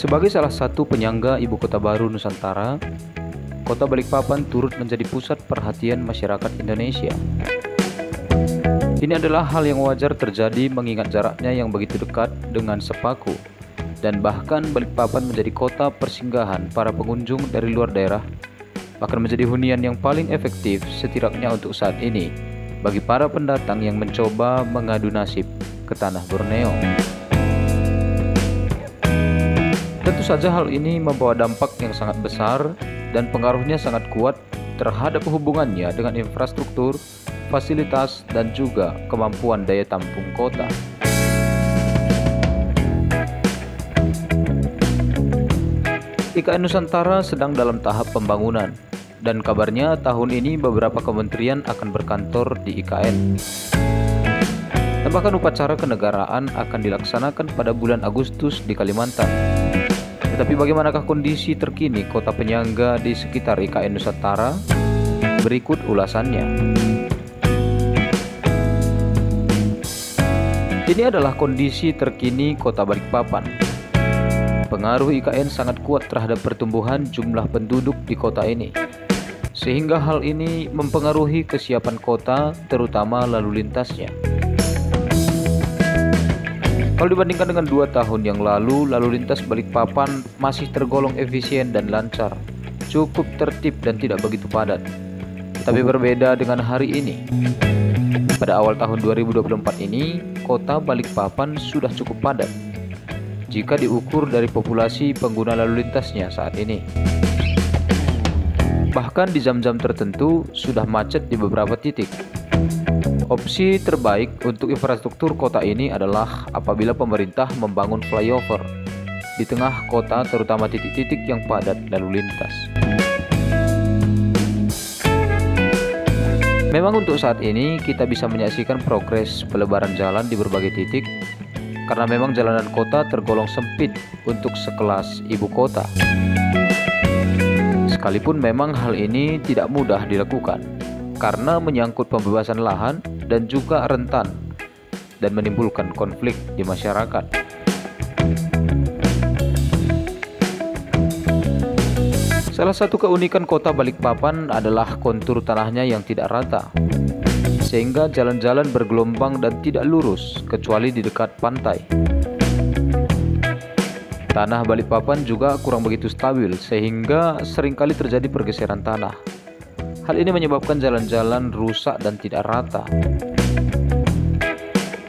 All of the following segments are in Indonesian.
Sebagai salah satu penyangga ibu kota baru Nusantara, Kota Balikpapan turut menjadi pusat perhatian masyarakat Indonesia. Ini adalah hal yang wajar terjadi mengingat jaraknya yang begitu dekat dengan Sepaku, dan bahkan Balikpapan menjadi kota persinggahan para pengunjung dari luar daerah, bahkan menjadi hunian yang paling efektif setidaknya untuk saat ini bagi para pendatang yang mencoba mengadu nasib ke tanah Borneo. Tentu saja hal ini membawa dampak yang sangat besar dan pengaruhnya sangat kuat terhadap hubungannya dengan infrastruktur, fasilitas, dan juga kemampuan daya tampung kota. IKN Nusantara sedang dalam tahap pembangunan, dan kabarnya tahun ini beberapa kementerian akan berkantor di IKN. Dan bahkan upacara kenegaraan akan dilaksanakan pada bulan Agustus di Kalimantan. Tetapi bagaimanakah kondisi terkini kota penyangga di sekitar IKN Nusantara? Berikut ulasannya. Ini adalah kondisi terkini kota Balikpapan. Pengaruh IKN sangat kuat terhadap pertumbuhan jumlah penduduk di kota ini, sehingga hal ini mempengaruhi kesiapan kota, terutama lalu lintasnya. Kalau dibandingkan dengan 2 tahun yang lalu lintas Balikpapan masih tergolong efisien dan lancar, cukup tertib dan tidak begitu padat. Tapi berbeda dengan hari ini. Pada awal tahun 2024 ini, kota Balikpapan sudah cukup padat jika diukur dari populasi pengguna lalu lintasnya saat ini. Bahkan di jam-jam tertentu sudah macet di beberapa titik. Opsi terbaik untuk infrastruktur kota ini adalah apabila pemerintah membangun flyover di tengah kota, terutama titik-titik yang padat lalu lintas. Memang untuk saat ini kita bisa menyaksikan progres pelebaran jalan di berbagai titik, karena memang jalanan kota tergolong sempit untuk sekelas ibu kota. Sekalipun memang hal ini tidak mudah dilakukan, karena menyangkut pembebasan lahan dan juga rentan dan menimbulkan konflik di masyarakat. Salah satu keunikan kota Balikpapan adalah kontur tanahnya yang tidak rata, sehingga jalan-jalan bergelombang dan tidak lurus kecuali di dekat pantai. Tanah Balikpapan juga kurang begitu stabil, sehingga seringkali terjadi pergeseran tanah. Hal ini menyebabkan jalan-jalan rusak dan tidak rata.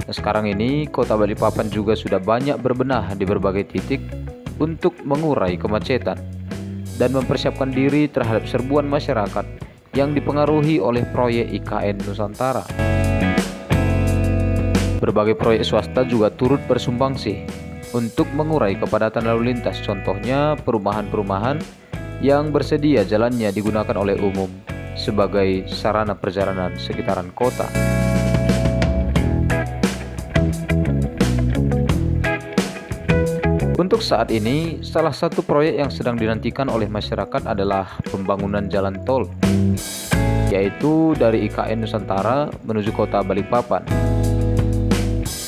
Nah, sekarang ini kota Balikpapan juga sudah banyak berbenah di berbagai titik untuk mengurai kemacetan dan mempersiapkan diri terhadap serbuan masyarakat yang dipengaruhi oleh proyek IKN Nusantara. Berbagai proyek swasta juga turut bersumbangsi untuk mengurai kepadatan lalu lintas, contohnya perumahan-perumahan yang bersedia jalannya digunakan oleh umum sebagai sarana perjalanan sekitaran kota. Untuk saat ini, salah satu proyek yang sedang dinantikan oleh masyarakat adalah pembangunan jalan tol, yaitu dari IKN Nusantara menuju kota Balikpapan.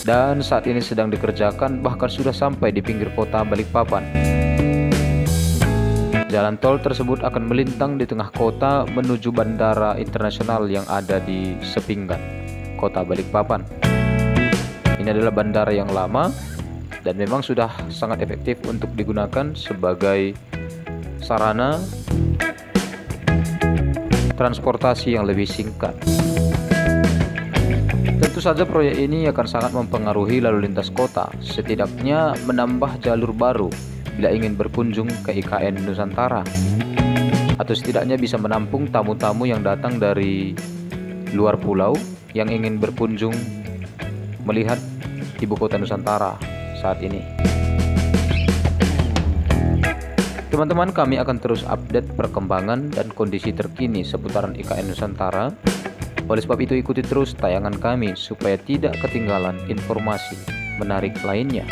Dan saat ini sedang dikerjakan, bahkan sudah sampai di pinggir kota Balikpapan. Jalan tol tersebut akan melintang di tengah kota menuju bandara internasional yang ada di Sepinggan, kota Balikpapan. Ini adalah bandara yang lama dan memang sudah sangat efektif untuk digunakan sebagai sarana transportasi yang lebih singkat. Tentu saja proyek ini akan sangat mempengaruhi lalu lintas kota, setidaknya menambah jalur baru bila ingin berkunjung ke IKN Nusantara, atau setidaknya bisa menampung tamu-tamu yang datang dari luar pulau yang ingin berkunjung melihat ibu kota Nusantara saat ini. Teman-teman, kami akan terus update perkembangan dan kondisi terkini seputaran IKN Nusantara. Oleh sebab itu, ikuti terus tayangan kami supaya tidak ketinggalan informasi menarik lainnya.